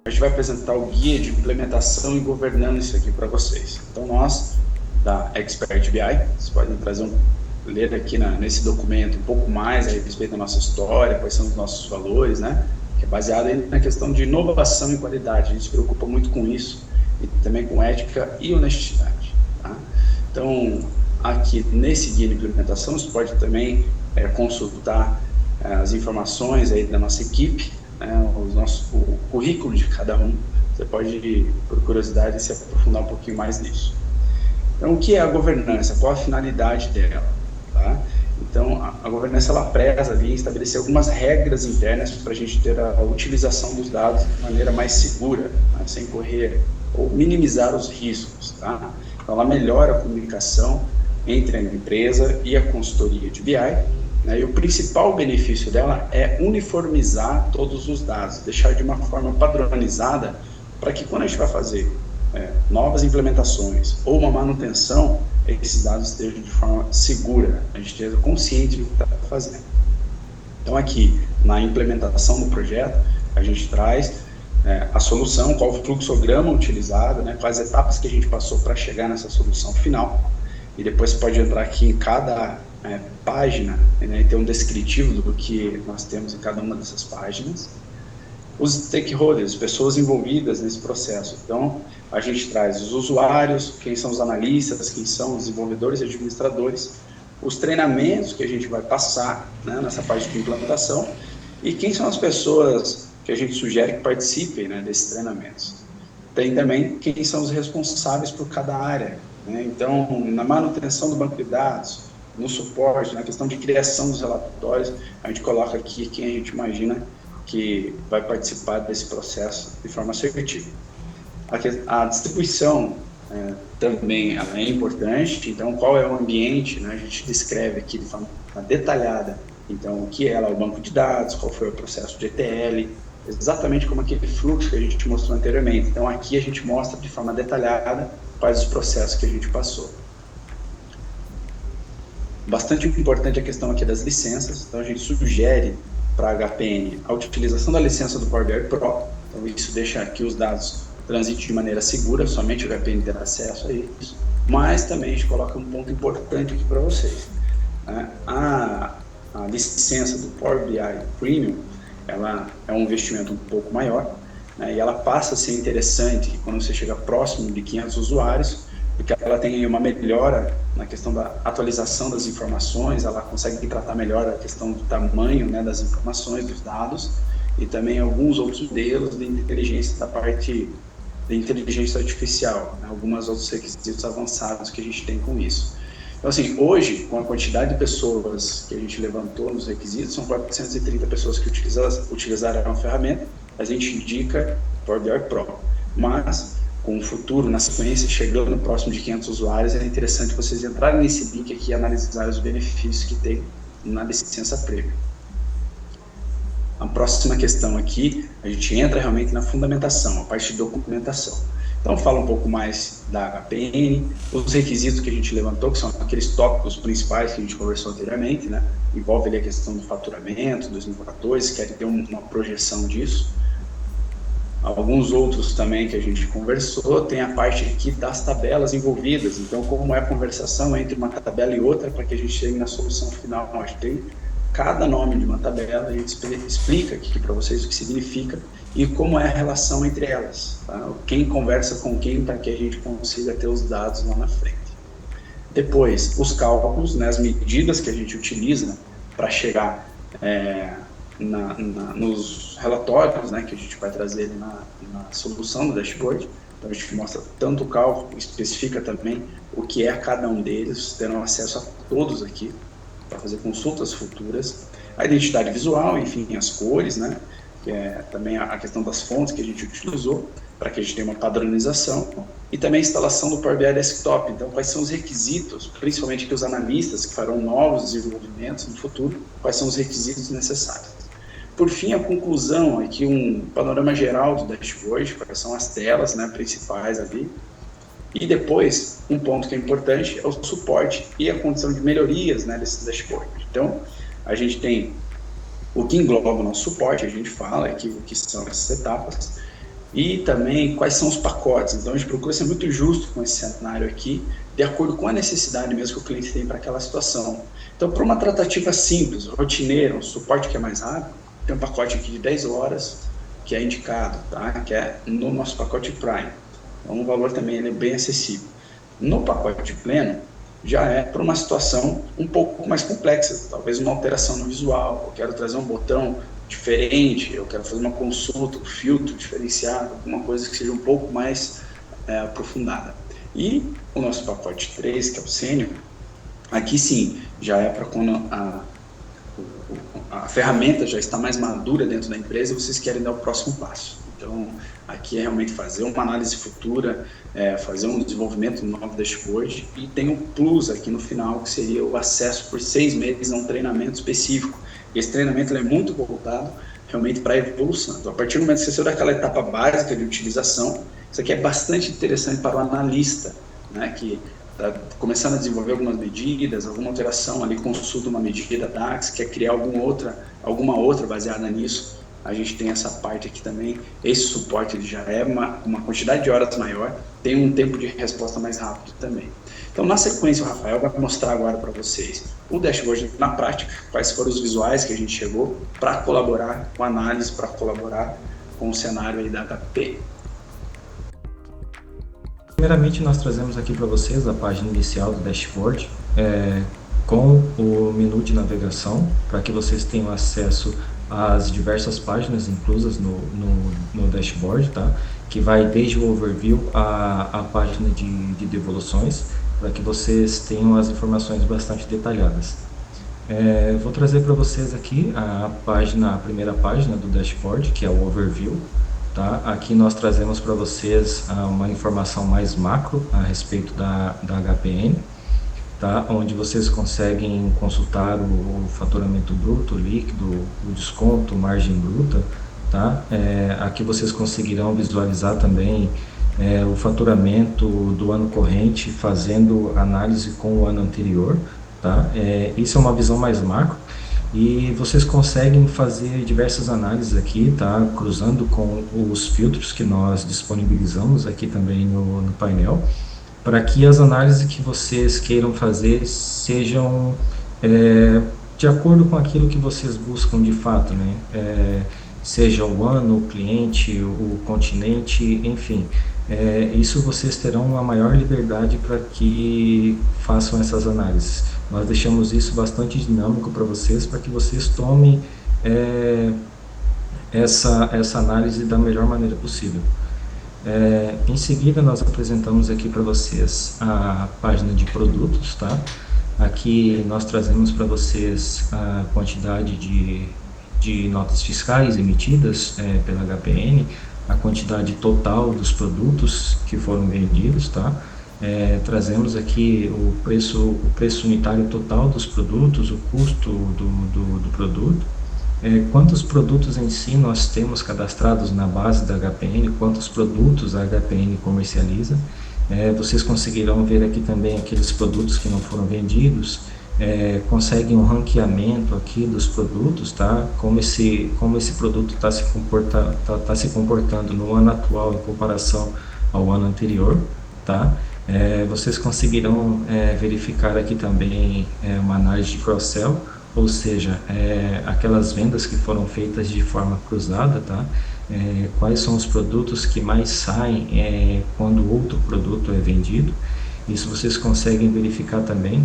a gente vai apresentar o guia de implementação e governança aqui para vocês. Então, nós, da Expert BI, vocês podem ler aqui nesse documento um pouco mais a respeito da nossa história, quais são os nossos valores, né? Que é baseado aí na questão de inovação e qualidade. A gente se preocupa muito com isso e também com ética e honestidade, tá? Então, aqui nesse guia de implementação, você pode também consultar as informações aí da nossa equipe, né, o currículo de cada um. Você pode, por curiosidade, se aprofundar um pouquinho mais nisso. Então, o que é a governança? Qual a finalidade dela? Tá? Então, a governança, ela preza ali estabelecer algumas regras internas para a gente ter a utilização dos dados de maneira mais segura, né, sem correr ou minimizar os riscos. Tá? Então, ela melhora a comunicação entre a empresa e a consultoria de BI, né, e o principal benefício dela é uniformizar todos os dados, deixar de uma forma padronizada, para que quando a gente vai fazer novas implementações ou uma manutenção, esses dados estejam de forma segura, a gente esteja consciente do que está fazendo. Então, aqui, na implementação do projeto, a gente traz a solução, qual o fluxograma utilizado, né, quais etapas que a gente passou para chegar nessa solução final, e depois você pode entrar aqui em cada página, né, e ter um descritivo do que nós temos em cada uma dessas páginas. Os stakeholders, pessoas envolvidas nesse processo. Então, a gente traz os usuários, quem são os analistas, quem são os desenvolvedores e administradores, os treinamentos que a gente vai passar, né, nessa parte de implantação, e quem são as pessoas que a gente sugere que participem, né, desses treinamentos. Tem também quem são os responsáveis por cada área, né? Então, na manutenção do banco de dados, no suporte, na questão de criação dos relatórios, a gente coloca aqui quem a gente imagina que vai participar desse processo de forma assertiva. A distribuição também é importante, então qual é o ambiente, né? A gente descreve aqui de forma detalhada, então o que é lá o banco de dados, qual foi o processo de ETL, exatamente como aquele fluxo que a gente mostrou anteriormente. Então aqui a gente mostra de forma detalhada quais os processos que a gente passou. Bastante importante a questão aqui das licenças, então a gente sugere para a HPN a utilização da licença do Power BI Pro, então isso deixa aqui os dados transitem de maneira segura, somente o HPN terá acesso a isso, mas também a gente coloca um ponto importante aqui para vocês. A licença do Power BI Premium, ela é um investimento um pouco maior, né, e ela passa a ser interessante quando você chega próximo de 500 usuários, porque ela tem uma melhora na questão da atualização das informações, ela consegue tratar melhor a questão do tamanho, né, das informações, dos dados, e também alguns outros modelos de inteligência da parte de inteligência artificial, né, alguns outros requisitos avançados que a gente tem com isso. Então, assim, hoje, com a quantidade de pessoas que a gente levantou nos requisitos, são 430 pessoas que utilizaram a ferramenta, a gente indica Power BI Pro, mas com o futuro, na sequência, chegando próximo de 500 usuários, é interessante vocês entrarem nesse link aqui e analisar os benefícios que tem na licença Premium. A próxima questão aqui, a gente entra realmente na fundamentação, a parte de documentação. Então, fala um pouco mais da HPN, os requisitos que a gente levantou, que são aqueles tópicos principais que a gente conversou anteriormente, né? Envolve ali a questão do faturamento, 2014, quer ter uma projeção disso. Alguns outros também que a gente conversou, tem a parte aqui das tabelas envolvidas, então como é a conversação entre uma tabela e outra para que a gente chegue na solução final. A gente tem cada nome de uma tabela, a gente explica aqui para vocês o que significa e como é a relação entre elas, tá? Quem conversa com quem para que a gente consiga ter os dados lá na frente. Depois, os cálculos, né, as medidas que a gente utiliza para chegar nos relatórios, né, que a gente vai trazer na solução do dashboard. Então a gente mostra tanto o cálculo, especifica também o que é cada um deles, terão acesso a todos aqui para fazer consultas futuras. A identidade visual, enfim, as cores, né, que é também a questão das fontes que a gente utilizou para que a gente tenha uma padronização, e também a instalação do Power BI Desktop. Então, quais são os requisitos, principalmente que os analistas que farão novos desenvolvimentos no futuro, quais são os requisitos necessários. Por fim, a conclusão, aqui um panorama geral do dashboard, quais são as telas, né, principais ali. E depois, um ponto que é importante é o suporte e a condição de melhorias, né, desse dashboard. Então, a gente tem o que engloba o nosso suporte, a gente fala aqui o que são essas etapas. e também quais são os pacotes. Então, a gente procura ser muito justo com esse cenário aqui, de acordo com a necessidade mesmo que o cliente tem para aquela situação. Então, para uma tratativa simples, rotineira, um suporte que é mais rápido, tem um pacote aqui de 10 horas, que é indicado, tá? Que é no nosso pacote Prime. Então, o valor também ele é bem acessível. No pacote pleno, já é para uma situação um pouco mais complexa, talvez uma alteração no visual, eu quero trazer um botão diferente, eu quero fazer uma consulta, um filtro diferenciado, alguma coisa que seja um pouco mais aprofundada. E o nosso pacote 3, que é o Sênior, aqui sim, já é para quando a ferramenta já está mais madura dentro da empresa e vocês querem dar o próximo passo. Então, aqui é realmente fazer uma análise futura, fazer um desenvolvimento no novo dashboard, e tem um plus aqui no final, que seria o acesso por 6 meses a um treinamento específico. Esse treinamento é muito voltado realmente para a evolução. Então, a partir do momento que você saiu daquela etapa básica de utilização, isso aqui é bastante interessante para o analista, né, que está começando a desenvolver algumas medidas, alguma alteração ali, consulta uma medida DAX, quer criar alguma outra baseada nisso. A gente tem essa parte aqui também. Esse suporte ele já é uma quantidade de horas maior, tem um tempo de resposta mais rápido também. Então, na sequência, o Rafael vai mostrar agora para vocês o dashboard na prática, quais foram os visuais que a gente chegou para colaborar com a análise, para colaborar com o cenário aí da HP. Primeiramente, nós trazemos aqui para vocês a página inicial do dashboard, com o menu de navegação, para que vocês tenham acesso às diversas páginas inclusas no dashboard, tá? Que vai desde o overview à página de devoluções, para que vocês tenham as informações bastante detalhadas. Vou trazer para vocês aqui a primeira página do dashboard, que é o overview. Tá? Aqui nós trazemos para vocês uma informação mais macro a respeito da HPN, tá? Onde vocês conseguem consultar o faturamento bruto, líquido, o desconto, margem bruta. Tá? Aqui vocês conseguirão visualizar também o faturamento do ano corrente, fazendo análise com o ano anterior. Tá? Isso é uma visão mais macro. E vocês conseguem fazer diversas análises aqui, tá? Cruzando com os filtros que nós disponibilizamos aqui também no painel, para que as análises que vocês queiram fazer sejam de acordo com aquilo que vocês buscam de fato, né? Seja o ano, o cliente, o continente, enfim. Isso vocês terão uma maior liberdade para que façam essas análises. Nós deixamos isso bastante dinâmico para vocês, para que vocês tomem essa análise da melhor maneira possível. Em seguida, nós apresentamos aqui para vocês a página de produtos, tá? Aqui nós trazemos para vocês a quantidade de notas fiscais emitidas pela HPN, a quantidade total dos produtos que foram vendidos, tá? Trazemos aqui o preço unitário total dos produtos, o custo do produto, quantos produtos em si nós temos cadastrados na base da HPN, quantos produtos a HPN comercializa. Vocês conseguirão ver aqui também aqueles produtos que não foram vendidos, conseguem um ranqueamento aqui dos produtos, tá? Como esse produto está se comportando no ano atual em comparação ao ano anterior, tá? Vocês conseguirão verificar aqui também uma análise de cross-sell, ou seja, aquelas vendas que foram feitas de forma cruzada, tá? Quais são os produtos que mais saem quando outro produto é vendido. Isso vocês conseguem verificar também,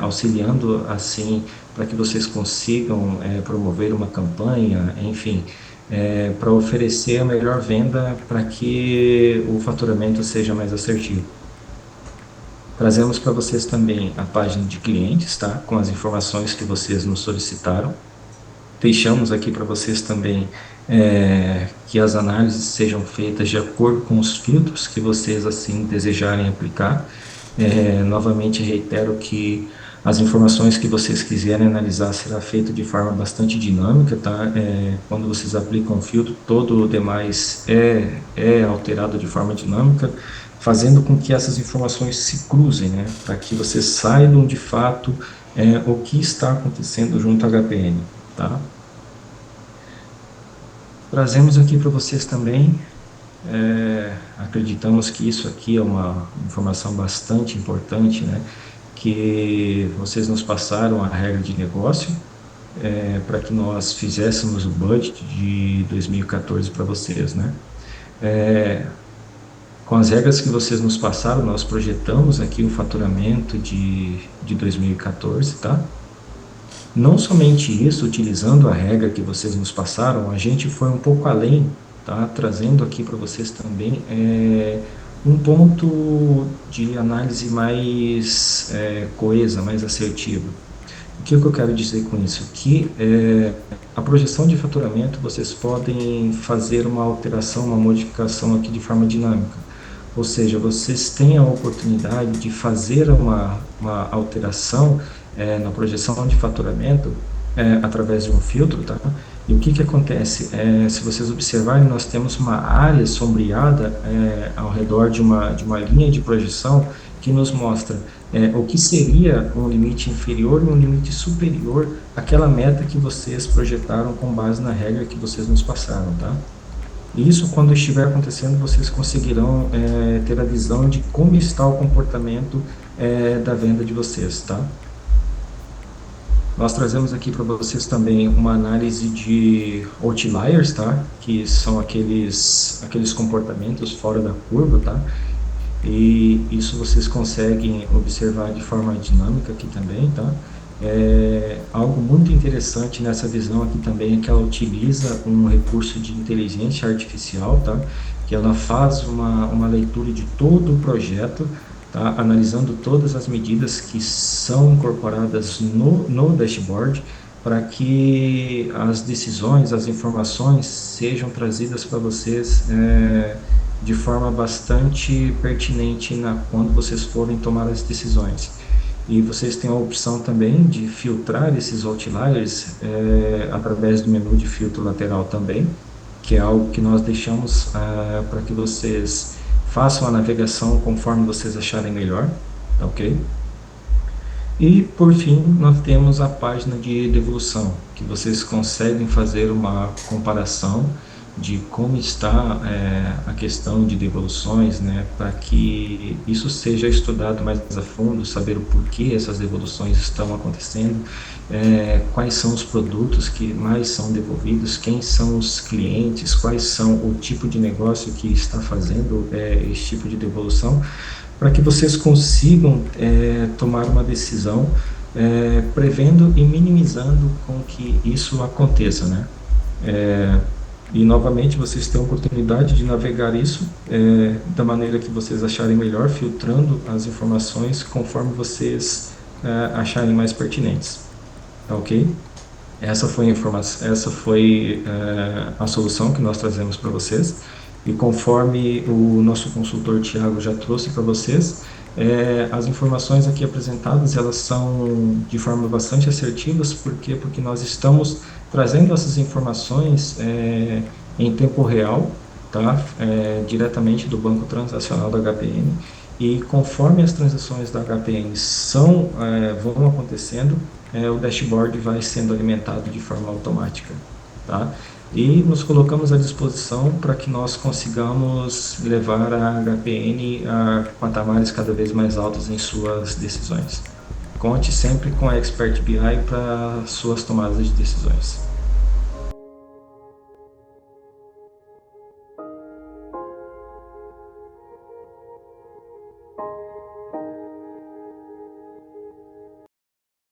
auxiliando assim para que vocês consigam promover uma campanha, enfim, para oferecer a melhor venda para que o faturamento seja mais assertivo. Trazemos para vocês também a página de clientes, tá? Com as informações que vocês nos solicitaram. Deixamos aqui para vocês também que as análises sejam feitas de acordo com os filtros que vocês assim desejarem aplicar. Novamente reitero que as informações que vocês quiserem analisar será feito de forma bastante dinâmica, tá? Quando vocês aplicam o filtro, todo o demais é alterado de forma dinâmica, fazendo com que essas informações se cruzem, né? Para que vocês saibam de fato o que está acontecendo junto à HPN, tá? Trazemos aqui para vocês também acreditamos que isso aqui é uma informação bastante importante, né? Que vocês nos passaram a regra de negócio, para que nós fizéssemos o budget de 2014 para vocês, né? Com as regras que vocês nos passaram, nós projetamos aqui o faturamento de 2014, tá? Não somente isso, utilizando a regra que vocês nos passaram, a gente foi um pouco além, tá? Trazendo aqui para vocês também um ponto de análise mais coesa, mais assertiva. O que eu quero dizer com isso? Que a projeção de faturamento, vocês podem fazer uma alteração, uma modificação aqui de forma dinâmica. Ou seja, vocês têm a oportunidade de fazer uma alteração na projeção de faturamento através de um filtro, tá? E o que acontece? Se vocês observarem, nós temos uma área sombreada ao redor de uma linha de projeção que nos mostra o que seria um limite inferior e um limite superior àquela meta que vocês projetaram com base na regra que vocês nos passaram, tá? E isso, quando estiver acontecendo, vocês conseguirão ter a visão de como está o comportamento da venda de vocês, tá? Nós trazemos aqui para vocês também uma análise de outliers, tá? Que são aqueles comportamentos fora da curva, tá? E isso vocês conseguem observar de forma dinâmica aqui também, tá? Algo muito interessante nessa visão aqui também é que ela utiliza um recurso de inteligência artificial, tá? Que ela faz uma leitura de todo o projeto, tá? Analisando todas as medidas que são incorporadas no dashboard, para que as decisões, as informações sejam trazidas para vocês de forma bastante pertinente quando vocês forem tomar as decisões. E vocês têm a opção também de filtrar esses outliers através do menu de filtro lateral também, que é algo que nós deixamos para que vocês façam a navegação conforme vocês acharem melhor, tá ok? E por fim, nós temos a página de devolução, que vocês conseguem fazer uma comparação de como está a questão de devoluções, né, para que isso seja estudado mais a fundo, saber o porquê essas devoluções estão acontecendo, quais são os produtos que mais são devolvidos, quem são os clientes, quais são o tipo de negócio que está fazendo esse tipo de devolução, para que vocês consigam tomar uma decisão prevendo e minimizando com que isso aconteça, né? E novamente vocês têm a oportunidade de navegar isso da maneira que vocês acharem melhor, filtrando as informações conforme vocês acharem mais pertinentes, tá ok? Essa foi a solução que nós trazemos para vocês, e conforme o nosso consultor Thiago já trouxe para vocês, as informações aqui apresentadas, elas são de forma bastante assertivas. Por quê? Porque nós estamos trazendo essas informações em tempo real, tá? Diretamente do banco transacional da HPN, e conforme as transações da HPN vão acontecendo, o dashboard vai sendo alimentado de forma automática, tá? E nos colocamos à disposição para que nós consigamos levar a HPN a patamares cada vez mais altos em suas decisões. Conte sempre com a Expert BI para suas tomadas de decisões.